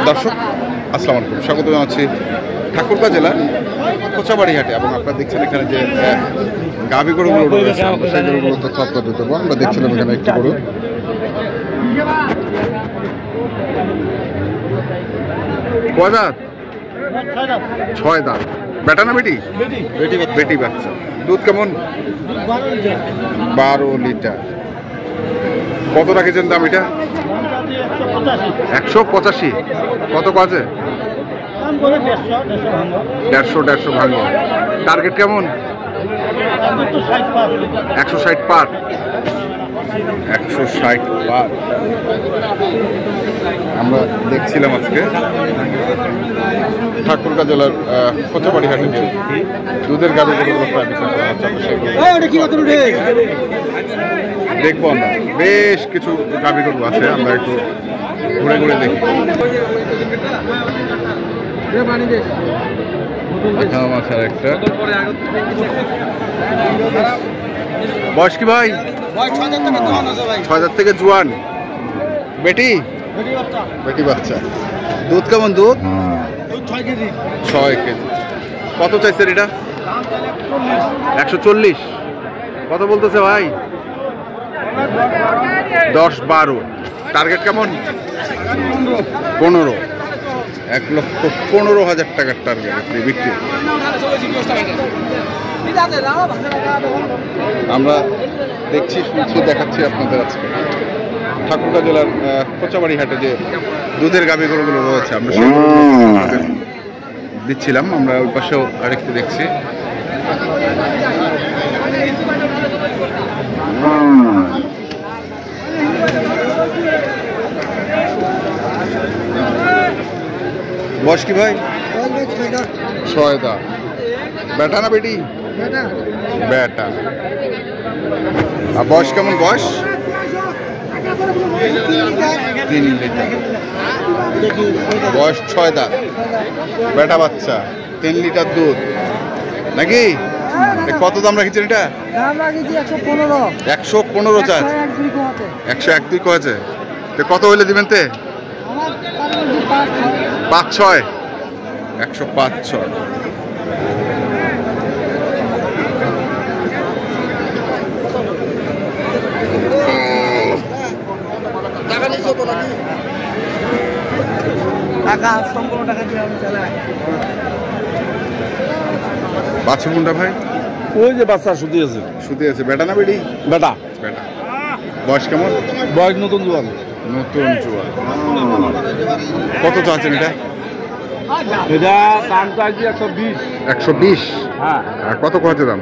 দর্শক আসসালামু আলাইকুম, স্বাগত জানাচ্ছি ঠাকুরগাঁ জেলার কোচাবাড়ি হাটে। এবং আপনারা দেখছেন এখানে যে গাভী গরুগুলো রয়েছে, আমরা সেই গরুগুলো তথ্য আপনাদের দেবো। আমরা দেখছিলাম এখানে একটি গরু, কয় দাঁত? 6 দাঁত। বেটা না বেটি? বেটি বাচ্চা। দুধ কেমন? 12 লিটার। কত রাখেছেন দাম এটা? 185। কত আছে? 150 ভাঙো। টার্গেট কেমন? 160 পার। 160 পার আমরা দেখছিলাম আজকে ঠাকুরগাঁ জেলার কোচাবাড়ি হাটে যে দুধের গাভী গরুগুলো প্রায় বিক্রি করা হচ্ছে। দেখবো আমরা বেশ কিছু গাভী গরু আছে, আমরা একটু ঘুরে ঘুরে দেখি। একটা বয়স কি ভাই? 6,000 থেকে জোয়ান। বেটি বাচ্চা। দুধ কেমন? দুধ 6 কেজি। কত চাইছেন এটা? 140। কত বলতেছে ভাই? 10-12। টার্গেট কেমন? 15। 1,15,000 টাকার টার্গেট বিক্রি। আমরা দেখছি, শুনছি, দেখাচ্ছি আপনাদের আজকে ঠাকুরগাঁ জেলার কোচাবাড়ি হাটে যে দুধের গাভী গরুগুলো রয়েছে, আমরা সেই দিচ্ছিলাম। আমরা ওই পাশেও আরেকটু দেখছি। বয়স কি ভাই? 6 দাঁত। বেটা না বেটি? বেটা। আর বয়স কেমন? বয়স 3 লিটার। বয়স 6 দাঁত। বেটা বাচ্চা, 3 লিটার দুধ নাকি? কত দাম রাখছেন এটা? 115 চার্জ। 101-2 কয়েছে। কত হইলে দিবেন? 5-6। 105-6। বাচ্চা কোনটা ভাই? ওই যে বাচ্চা শুধু আছে। বেটা না বেটি? বেটা। বয়স কেমন? বয়স নতুন জোয়ান। কত চাচ্ছেন এটা? এটা দাম চাইছি 120। 120? হ্যাঁ। আর কত কয়েছে দাম?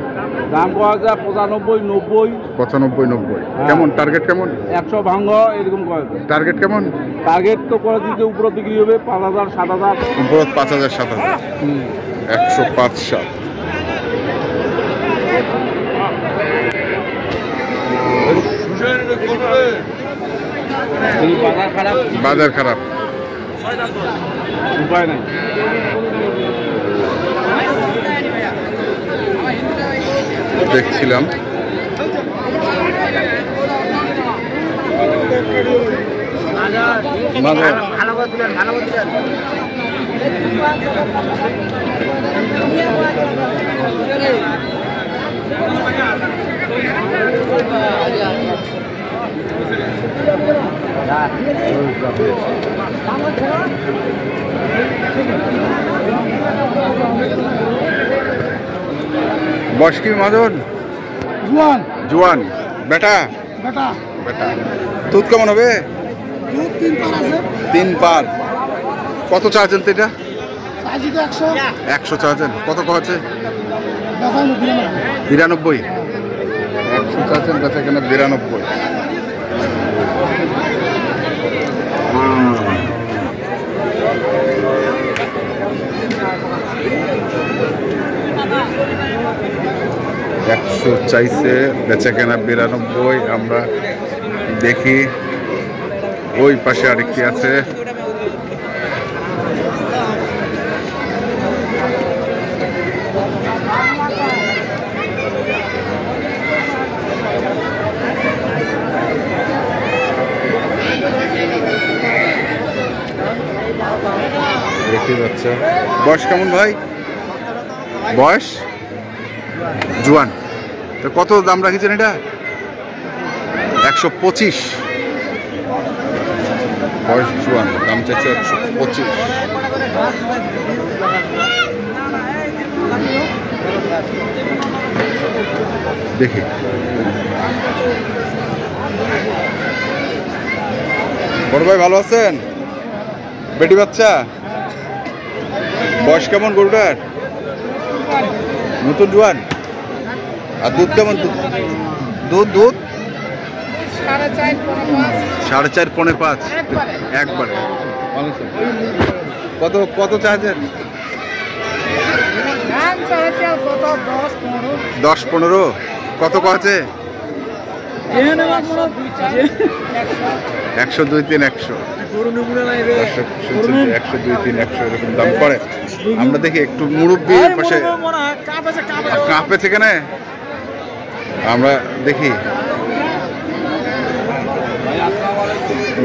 দাম পাওয়া যায় 95-90। 95-90। কেমন টার্গেট কেমন? 100 ভাঙ্গ এরকম করে। টার্গেট কেমন? টার্গেট তো করে দিতে উপরে বিক্রি হবে 5,000-7,000। উপরে 5,000-7,000। 105-7। বাজার খারাপ, উপায় নাই। দেখছিলাম বয়স কি মাজন? জোয়ান। বেটা? বেটা। দুধ কেমন হবে? 3 পার। কত চাচ্ছেন এটা? 100 চাচ্ছেন। কত আছে? 92। 100 চাচ্ছেন, বেচা এখানে 92। চাইছে, বেচা কেনা 92। আমরা দেখি ওই পাশে আরেকটি আছে। বেটি বাচ্চা। বয়স কেমন ভাই? বয়স জুয়ান। তো কত দাম রাখেছেন এটা? 125। বয়স জুয়ান, দাম চাইছে 125। দেখি বড় ভাই ভালো আছেন? বেটি বাচ্চা, বয়স কেমন গরুটার? নতুন জোয়ান। আর দুধ কেমন? দুধ দুধ 4.5 পৌনে 5 একবারে। কত কত চাচ্ছেন? 10-15। কত আছে? 100, 2, 3, 100। 100, 2, 3, 100 এরকম দাম করে। আমরা দেখি একটু মুরব্বী পাশে কাঁপেছে কেন, আমরা দেখি।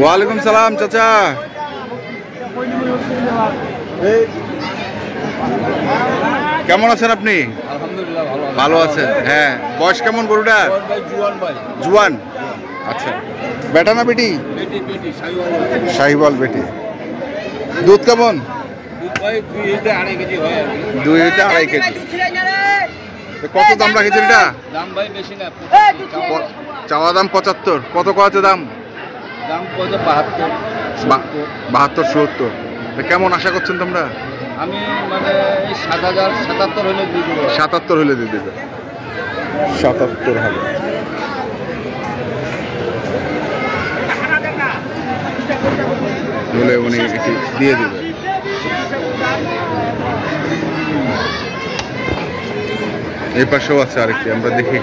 ওয়ালাইকুম সালাম চাচা, কেমন আছেন আপনি? ভালো আছেন? হ্যাঁ। বয়স কেমন গরুটা? জুয়ান। আচ্ছা, বেটা না বেটি? শাহিওয়াল বেটি। দুধ কেমন? 2 হইতে 2.5 কেজি। কত দাম রাখেছেন এটা? চাওয়া দাম 75। কত আছে দাম? 72, 70। কেমন আশা করছেন তোমরা? আমি মানে 7,000, 77 হলে দিয়ে দেবো। 77 হলে দিয়ে দেবে। 77 হবে। হলে উনি এটি দিয়ে দেবে। এই পাশেও আছে আরেকটি, আমরা দেখি।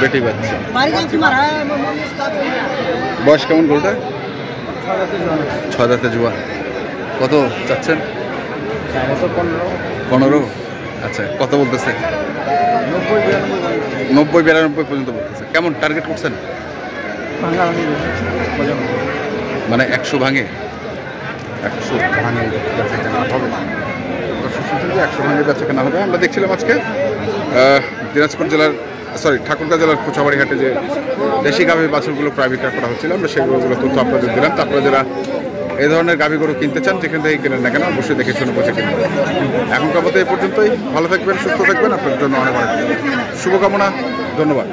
বেটি বাচ্চা। বয়স কেমন গরুটা? 6 দাঁতে জোয়ান। কত চাচ্ছেন? 15। আচ্ছা, কত বলতেছে? 90-92 পর্যন্ত বলতেছে। কেমন টার্গেট করছেন? মানে 100 ভাঙে? 100 ভাঙে বেচা কেনা হবে। 100 ভাঙে বেচা কেনা হবে। আমরা দেখছিলাম আজকে দিনাজপুর জেলার ঠাকুরগাঁ জেলার কোচাবাড়ি হাটে যে দেশি গাভী বাছুরগুলো প্রায় বিক্রয় করা হচ্ছিল, আমরা সেগুলো তথ্য আপনাদের দিলাম। তারপরে যারা এই ধরনের গাভী গরু কিনতে চান, যেখান থেকে কেনেন না কেন, অবশ্যই দেখে শুনে বুঝে কিনবেন। এখনকার মতো এই পর্যন্তই। ভালো থাকবেন, সুস্থ থাকবেন। আপনার জন্য অনেক অনেক শুভকামনা। ধন্যবাদ।